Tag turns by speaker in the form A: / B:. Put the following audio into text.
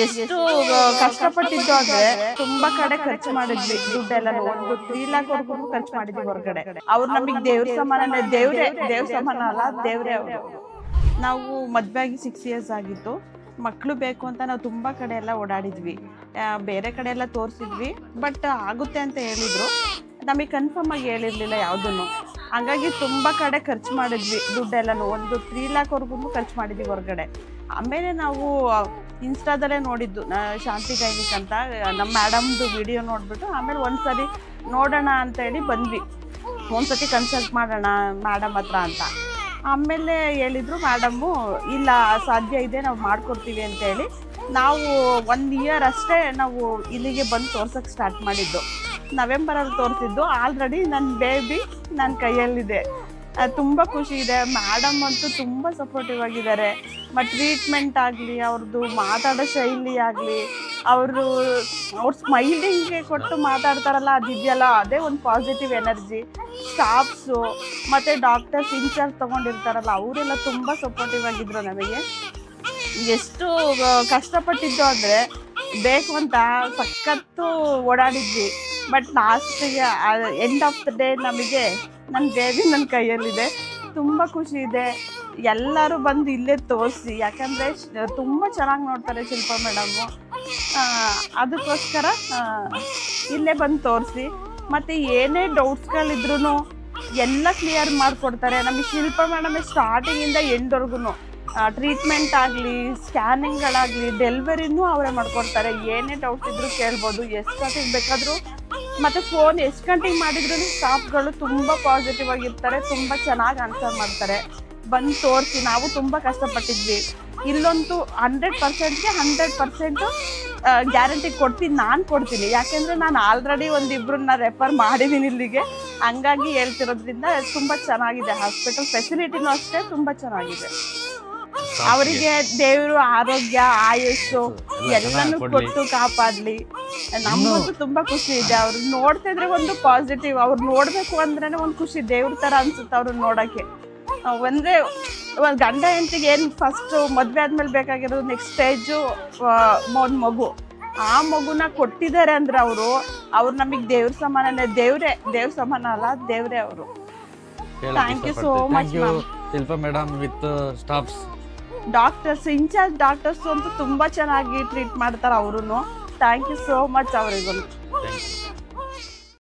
A: ಎಷ್ಟು ಕಷ್ಟಪಟ್ಟಿದ್ದು ಅಂದ್ರೆ ತುಂಬಾ ಕಡೆ ಖರ್ಚು ಮಾಡಿದ್ವಿ ದುಡ್ಡೆಲ್ಲ. ಒಂದು 3 lakhs ವರ್ಗು ಖರ್ಚು ಮಾಡಿದ್ವಿ ಹೊರಗಡೆ. ಅವ್ರು ನಮಗ್ ದೇವ್ರ ಸಮಾನ, ದೇವ್ರ ಸಮಾನ ಅಲ್ಲ, ದೇವ್ರೇ ಅವರು. ನಾವು ಮದ್ವೆ ಆಗಿ 6 years ಆಗಿತ್ತು. ಮಕ್ಕಳು ಬೇಕು ಅಂತ ನಾವು ತುಂಬಾ ಕಡೆ ಎಲ್ಲ ಓಡಾಡಿದ್ವಿ, ಬೇರೆ ಕಡೆ ಎಲ್ಲ ತೋರಿಸಿದ್ವಿ. ಬಟ್ ಆಗುತ್ತೆ ಅಂತ ಹೇಳಿದ್ರು, ನಮಗೆ ಕನ್ಫರ್ಮ್ ಆಗಿ ಹೇಳಿರ್ಲಿಲ್ಲ ಯಾವುದನ್ನು. ಹಂಗಾಗಿ ತುಂಬಾ ಕಡೆ ಖರ್ಚು ಮಾಡಿದ್ವಿ ದುಡ್ಡೆಲ್ಲ. ಒಂದು 3 lakhs ವರ್ಗು ಖರ್ಚು ಮಾಡಿದ್ವಿ ಹೊರಗಡೆ. ಆಮೇಲೆ ನಾವು ಇನ್ಸ್ಟಾದಲ್ಲೇ ನೋಡಿದ್ದು ಶಾಂತಿ ಗೈನಿಕ್ ಅಂತ, ನಮ್ಮ ಮೇಡಮ್ದು ವಿಡಿಯೋ ನೋಡಿಬಿಟ್ಟು ಆಮೇಲೆ ಒಂದ್ಸರಿ ನೋಡೋಣ ಅಂತ ಹೇಳಿ ಬಂದ್ವಿ, ಒಂದ್ಸತಿ ಕನ್ಸಲ್ಟ್ ಮಾಡೋಣ ಮೇಡಮ್ ಹತ್ರ ಅಂತ. ಆಮೇಲೆ ಹೇಳಿದರು ಮೇಡಮ್ಮು, ಇಲ್ಲ ಸಾಧ್ಯ ಇದೆ, ನಾವು ಮಾಡಿಕೊಡ್ತೀವಿ ಅಂತೇಳಿ. ನಾವು 1 year ಅಷ್ಟೇ ನಾವು ಇಲ್ಲಿಗೆ ಬಂದು ತೋರ್ಸೋಕ್ಕೆ ಸ್ಟಾರ್ಟ್ ಮಾಡಿದ್ದು. ನವೆಂಬರಲ್ಲಿ ತೋರಿಸಿದ್ದು. ಆಲ್ರೆಡಿ ನನ್ನ ಬೇಬಿ ನನ್ನ ಕೈಯಲ್ಲಿದೆ. ತುಂಬ ಖುಷಿ ಇದೆ. ಮೇಡಮ್ ಅಂತೂ ತುಂಬ ಸಪೋರ್ಟಿವ್ ಆಗಿದ್ದಾರೆ. ಮತ್ತು ಟ್ರೀಟ್ಮೆಂಟ್ ಆಗಲಿ, ಅವ್ರದ್ದು ಮಾತಾಡೋ ಶೈಲಿ ಆಗಲಿ, ಅವ್ರ ಸ್ಮೈಲಿಂಗ್ಗೆ ಕೊಟ್ಟು ಮಾತಾಡ್ತಾರಲ್ಲ, ಅದಿದೆಯಲ್ಲ, ಅದೇ ಒಂದು ಪಾಸಿಟಿವ್ ಎನರ್ಜಿ. ಸ್ಟಾಫ್ಸು ಮತ್ತು ಡಾಕ್ಟರ್ಸ್ ಇನ್ಚಾರ್ಜ್ ತೊಗೊಂಡಿರ್ತಾರಲ್ಲ, ಅವರೆಲ್ಲ ತುಂಬ ಸಪೋರ್ಟಿವ್ ಆಗಿದ್ರು ನಮಗೆ. ಎಷ್ಟು ಕಷ್ಟಪಟ್ಟಿದ್ದು ಅಂದರೆ ಬೇಕು ಅಂತ ಸಖತ್ತು ಓಡಾಡಿದ್ವಿ. ಬಟ್ ಲಾಸ್ಟಿಗೆ ಎಂಡ್ ಆಫ್ ದ ಡೇ ನಮಗೆ ನನ್ನ ಬೇಬಿ ನನ್ನ ಕೈಯಲ್ಲಿದೆ. ತುಂಬ ಖುಷಿ ಇದೆ. ಎಲ್ಲರೂ ಬಂದು ಇಲ್ಲೇ ತೋರಿಸಿ, ಯಾಕಂದರೆ ತುಂಬ ಚೆನ್ನಾಗಿ ನೋಡ್ತಾರೆ ಶಿಲ್ಪ ಮೇಡಮ್ಮು. ಅದಕ್ಕೋಸ್ಕರ ಇಲ್ಲೇ ಬಂದು ತೋರಿಸಿ. ಮತ್ತು ಏನೇ ಡೌಟ್ಸ್ಗಳಿದ್ರೂ ಎಲ್ಲ ಕ್ಲಿಯರ್ ಮಾಡಿಕೊಡ್ತಾರೆ. ನಮಗೆ ಶಿಲ್ಪ ಮೇಡಮೇ ಸ್ಟಾರ್ಟಿಂಗಿಂದ ಎಂಡ್ವರೆಗೂ ಟ್ರೀಟ್ಮೆಂಟ್ ಆಗಲಿ, ಸ್ಕ್ಯಾನಿಂಗ್ಗಳಾಗಲಿ, ಡೆಲಿವರಿನೂ ಅವರೇ ಮಾಡಿಕೊಡ್ತಾರೆ. ಏನೇ ಡೌಟ್ಸ್ ಇದ್ದರೂ ಕೇಳ್ಬೋದು, ಎಷ್ಟೊತ್ತಿಗೆ ಬೇಕಾದರೂ. ಮತ್ತು ಫೋನ್ ಎಷ್ಟು ಗಂಟೆಗೆ ಮಾಡಿದ್ರೂ ಸ್ಟಾಫ್ಗಳು ತುಂಬ ಪಾಸಿಟಿವ್ ಆಗಿರ್ತಾರೆ, ತುಂಬ ಚೆನ್ನಾಗಿ ಆನ್ಸರ್ ಮಾಡ್ತಾರೆ. ಬಂದು ತೋರಿಸಿ. ನಾವು ತುಂಬ ಕಷ್ಟಪಟ್ಟಿದ್ವಿ. ಇಲ್ಲಂತೂ 100%ಗೆ 100% ಗ್ಯಾರಂಟಿ ಕೊಡ್ತೀನಿ, ನಾನು ಕೊಡ್ತೀನಿ. ಯಾಕೆಂದರೆ ನಾನು ಆಲ್ರೆಡಿ ಒಂದಿಬ್ಬರನ್ನ ರೆಫರ್ ಮಾಡಿದ್ದೀನಿ ಇಲ್ಲಿಗೆ. ಹಂಗಾಗಿ ಹೇಳ್ತಿರೋದ್ರಿಂದ ತುಂಬ ಚೆನ್ನಾಗಿದೆ. ಹಾಸ್ಪಿಟಲ್ ಫೆಸಿಲಿಟಿನೂ ಅಷ್ಟೇ ತುಂಬ ಚೆನ್ನಾಗಿದೆ. ಅವರಿಗೆ ದೇವರು ಆರೋಗ್ಯ, ಆಯುಸ್ಸು ಎಲ್ಲನೂ ಕೊಟ್ಟು ಕಾಪಾಡಲಿ. ನಮಗಂತೂ ತುಂಬ ಖುಷಿ ಇದೆ. ಅವ್ರು ನೋಡ್ತಿದ್ರೆ ಒಂದು ಪಾಸಿಟಿವ್. ಅವ್ರು ನೋಡಬೇಕು ಅಂದ್ರೇ ಒಂದು ಖುಷಿ, ದೇವ್ರ ಥರ ಅನ್ಸುತ್ತೆ ಅವ್ರನ್ನ ನೋಡೋಕ್ಕೆ. ಅಂದರೆ ಒಂದು ಗಂಡ ಹೆಂಡತಿಗೆ ಏನು ಫಸ್ಟು ಮದುವೆ ಆದಮೇಲೆ ಬೇಕಾಗಿರೋದು ನೆಕ್ಸ್ಟ್ ಸ್ಟೇಜು ಒಂದು ಮಗು. ಆ ಮಗುನ ಕೊಟ್ಟಿದ್ದಾರೆ ಅಂದರೆ ಅವ್ರು ನಮಗೆ ದೇವ್ರ ಸಮಾನನೇ. ದೇವ್ರ ಸಮಾನ ಅಲ್ಲ, ದೇವರೇ ಅವರು. Thank you so much ma'am.
B: Shilpa madam with staffs,
A: doctors, in charge doctors ಅಂತೂ ತುಂಬ ಚೆನ್ನಾಗಿ ಟ್ರೀಟ್ ಮಾಡ್ತಾರೆ ಅವರು. ಥ್ಯಾಂಕ್ ಯು ಸೋ ಮಚ್ ಅವರಿಗೂ.